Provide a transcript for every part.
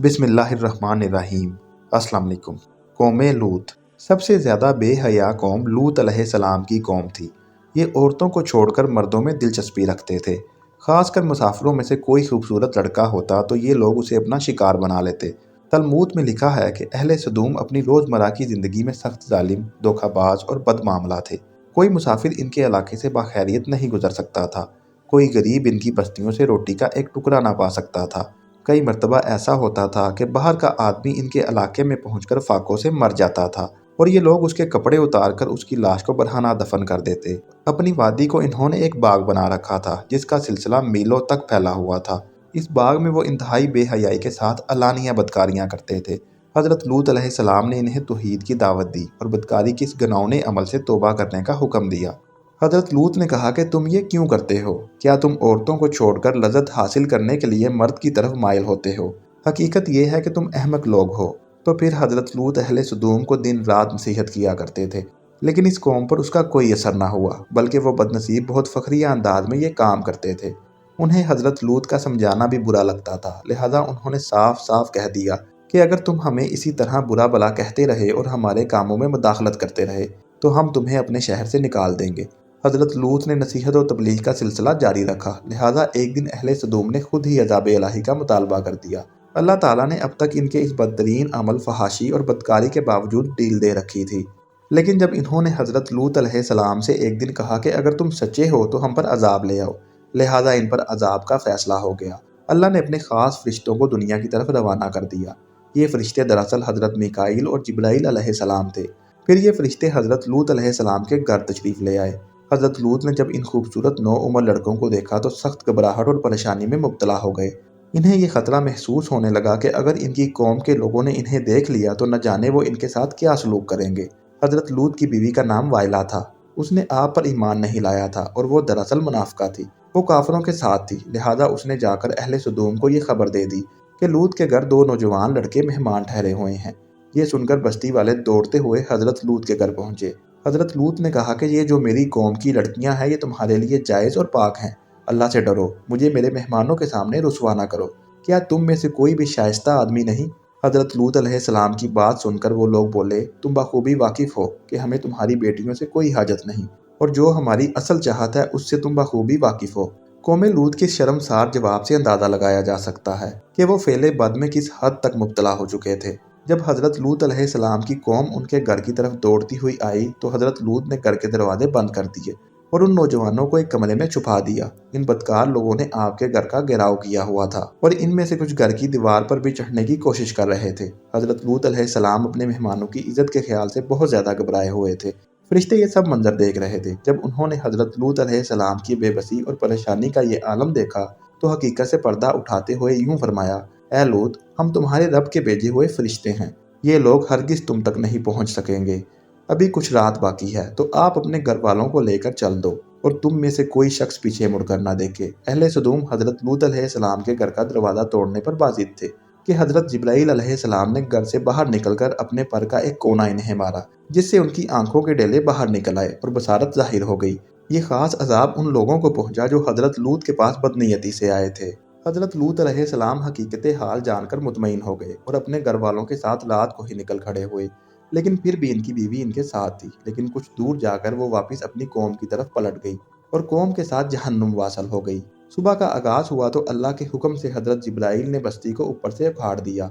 बिस्मिल्लाहिर्रहमानिर्रहीम। अस्सलाम वालेकुम। कौम लूत सबसे ज़्यादा बेहया कौम लूत अलैहिस्सलाम की कौम थी। ये औरतों को छोड़कर मर्दों में दिलचस्पी रखते थे। ख़ासकर मुसाफिरों में से कोई खूबसूरत लड़का होता तो ये लोग उसे अपना शिकार बना लेते। तलमूद में लिखा है कि अहले सदूम अपनी रोज़मर्रा की ज़िंदगी में सख्त जालिम, धोखाबाज और बदमामला थे। कोई मुसाफिर इनके इलाके से बाखैरियत नहीं गुजर सकता था। कोई गरीब इनकी बस्तियों से रोटी का एक टुकड़ा ना पा सकता था। कई मर्तबा ऐसा होता था कि बाहर का आदमी इनके इलाके में पहुंचकर फाकों से मर जाता था और ये लोग उसके कपड़े उतार कर उसकी लाश को बरहाना दफन कर देते। अपनी वादी को इन्होंने एक बाग बना रखा था जिसका सिलसिला मीलों तक फैला हुआ था। इस बाग में वो इंतहाई बेहयाई के साथ अलानिया बदकारियां करते थे। हज़रत लूत अलैहिस्सलाम ने इन्हें तौहीद की दावत दी और बदकारी के इस घिनौने अमल से तौबा करने का हुक्म दिया। हज़रत लूत ने कहा कि तुम ये क्यों करते हो? क्या तुम औरतों को छोड़कर लज़्ज़त हासिल करने के लिए मर्द की तरफ माइल होते हो? हकीकत ये है कि तुम अहमक लोग हो। तो फिर हज़रत लूत अहले सदूम को दिन रात नसीहत किया करते थे, लेकिन इस कौम पर उसका कोई असर ना हुआ, बल्कि वो बदनसीब बहुत फ़खरिया अंदाज में ये काम करते थे। उन्हें हज़रत लूत का समझाना भी बुरा लगता था, लिहाजा उन्होंने साफ साफ कह दिया कि अगर तुम हमें इसी तरह बुरा भला कहते रहे और हमारे कामों में मुदाखलत करते रहे तो हम तुम्हें अपने शहर से निकाल देंगे। हज़रत लूत ने नसीहत और तबलीग का सिलसिला जारी रखा, लिहाजा एक दिन अहले सदूम ने खुद ही अज़ाब इलाही का मुतालबा कर दिया। अल्लाह ताला ने अब तक इनके इस बदतरीन अमल, फहाशी और बदकारी के बावजूद डील दे रखी थी। लेकिन जब इन्होंने हज़रत लूत अलैहिस्सलाम से एक दिन कहा कि अगर तुम सच्चे हो तो हम पर अजाब ले आओ, लिहाजा इन पर अजाब का फैसला हो गया। अल्लाह ने अपने ख़ास फरिश्तों को दुनिया की तरफ रवाना कर दिया। ये फरिश्ते दरअसल हज़रत मीकाईल और जिब्राईल अलैहिस्सलाम थे। फिर ये फरिश्ते हज़रत लूत अलैहिस्सलाम के घर तशरीफ़ ले आए। हज़रत लूत ने जब इन खूबसूरत नौ उम्र लड़कों को देखा तो सख्त घबराहट और परेशानी में मुब्तला हो गए। इन्हें ये खतरा महसूस होने लगा कि अगर इनकी कौम के लोगों ने इन्हें देख लिया तो न जाने वो इनके साथ क्या सलूक करेंगे। हज़रत लूत की बीवी का नाम वाइला था। उसने आप पर ईमान नहीं लाया था और वो दरअसल मुनाफिका थी। वो काफिरों के साथ थी, लिहाजा उसने जाकर अहले सदूम को ये खबर दे दी कि लूत के घर दो नौजवान लड़के मेहमान ठहरे हुए हैं। ये सुनकर बस्ती वाले दौड़ते हुए हज़रत लूत के घर पहुंचे। हज़रत लूत ने कहा कि ये जो मेरी कौम की लड़कियां हैं ये तुम्हारे लिए जायज़ और पाक हैं। अल्लाह से डरो, मुझे मेरे मेहमानों के सामने रुसवा ना करो। क्या तुम में से कोई भी शाइस्ता आदमी नहीं? हज़रत लूत अलैहिस्सलाम की बात सुनकर वो लोग बोले, तुम बखूबी वाकिफ़ हो कि हमें तुम्हारी बेटियों से कोई हाजत नहीं और जो हमारी असल चाहत है उससे तुम बखूबी वाकिफ़ हो। कौम लूत के शर्मसार जवाब से अंदाज़ा लगाया जा सकता है कि वो फेले बद में किस हद तक मुब्तला हो चुके थे। जब हज़रत लूत अलैहिस्सलाम की कौम उनके घर की तरफ दौड़ती हुई आई तो हज़रत लूत ने घर के दरवाजे बंद कर दिए और उन नौजवानों को एक कमरे में छुपा दिया। इन बदकार लोगों ने आपके घर का घेराव किया हुआ था और इनमें से कुछ घर की दीवार पर भी चढ़ने की कोशिश कर रहे थे। हज़रत लूत अलैहिस्सलाम अपने मेहमानों की इज्जत के ख्याल से बहुत ज़्यादा घबराए हुए थे। फरिश्ते ये सब मंजर देख रहे थे। जब उन्होंने हज़रत लूत अलैहिस्सलाम की बेबसी और परेशानी का ये आलम देखा तो हकीकत से पर्दा उठाते हुए यूं फरमाया, ए लूत, हम तुम्हारे रब के भेजे हुए फरिश्ते हैं। ये लोग हरगिज़ तुम तक नहीं पहुंच सकेंगे। अभी कुछ रात बाकी है तो आप अपने घर वालों को लेकर चल दो और तुम में से कोई शख्स पीछे मुड़कर ना देखे। अहले सदूम हज़रत लूत अलैहिस्सलाम के घर का दरवाज़ा तोड़ने पर बाजिद थे कि हज़रत जिब्राईल अलैहिस्सलाम ने घर से बाहर निकलकर अपने पर का एक कोना इन्हें मारा, जिससे उनकी आंखों के डेले बाहर निकल आए और बसारत जाहिर हो गई। ये खास अजाब उन लोगों को पहुंचा जो हज़रत लूत के पास बदनीयती से आए थे। हज़रत लूत अलैहिस्सलाम हकीकत हाल जानकर मुतमईन हो गए और अपने घर वालों के साथ रात को ही निकल खड़े हुए। लेकिन फिर भी इनकी बीवी इनके साथ थी। लेकिन कुछ दूर जाकर वो वापस अपनी कौम की तरफ पलट गई और कौम के साथ जहन्नुम वासल हो गई। सुबह का आगाज हुआ तो अल्लाह के हुक्म से हज़रत जिब्राईल ने बस्ती को ऊपर से फाड़ दिया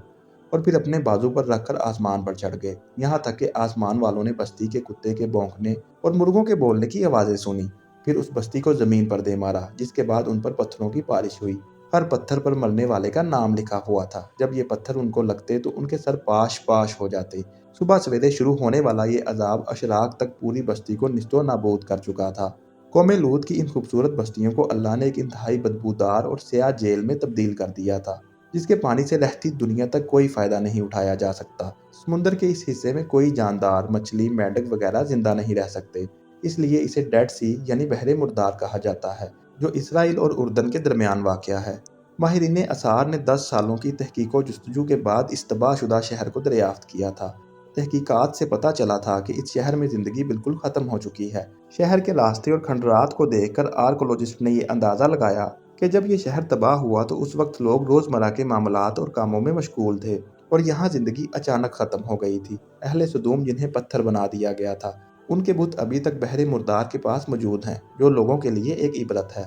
और फिर अपने बाजू पर रखकर आसमान पर चढ़ गए। यहाँ तक कि आसमान वालों ने बस्ती के कुत्ते के भौंकने और मुर्गों के बोलने की आवाज़ें सुनी। फिर उस बस्ती को ज़मीन पर दे मारा, जिसके बाद उन पर पत्थरों की बारिश हुई। हर पत्थर पर मरने वाले का नाम लिखा हुआ था। जब ये पत्थर उनको लगते तो उनके सर पाश पाश हो जाते। सुबह सवेरे शुरू होने वाला ये अजाब अशराक तक पूरी बस्ती को निस्तो नाबूद कर चुका था। कौम लूत की इन खूबसूरत बस्तियों को अल्लाह ने एक इंतहाई बदबूदार और स्याह जेल में तब्दील कर दिया था, जिसके पानी से रहती दुनिया तक कोई फ़ायदा नहीं उठाया जा सकता। समुंदर के इस हिस्से में कोई जानदार, मछली, मेंढक वगैरह जिंदा नहीं रह सकते। इसलिए इसे डेड सी यानी बहरे मुर्दार कहा जाता है, जो इसराइल और उर्दन के दरमियान वाक़या है। माहिरीन आसार ने 10 सालों की तहकीक व जस्तजू के बाद इस तबाहशुदा शहर को दरियाफ्त किया था। तहकीकात से पता चला था कि इस शहर में ज़िंदगी बिल्कुल ख़त्म हो चुकी है। शहर के रास्ते और खंडरात को देखकर आर्कोलॉजिस्ट ने ये अंदाज़ा लगाया کہ جب یہ شہر تباہ ہوا تو اس وقت لوگ روزمرہ کے معاملات اور کاموں میں مشغول تھے اور یہاں زندگی اچانک ختم ہو گئی تھی۔ اہل سدوم جنہیں پتھر بنا دیا گیا تھا، ان کے بت ابھی تک بحر مردار کے پاس موجود ہیں، جو لوگوں کے لیے ایک عبرت ہے۔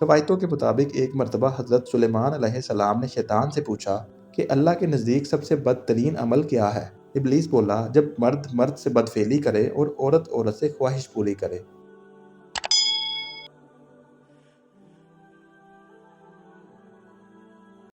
روایتوں کے مطابق ایک مرتبہ حضرت سلیمان علیہ السلام نے شیطان سے پوچھا کہ اللہ کے نزدیک سب سے بدترین عمل کیا ہے؟ ابلیس بولا، جب مرد مرد سے بدفعلی کرے اور عورت عورت سے خواہش پوری کرے۔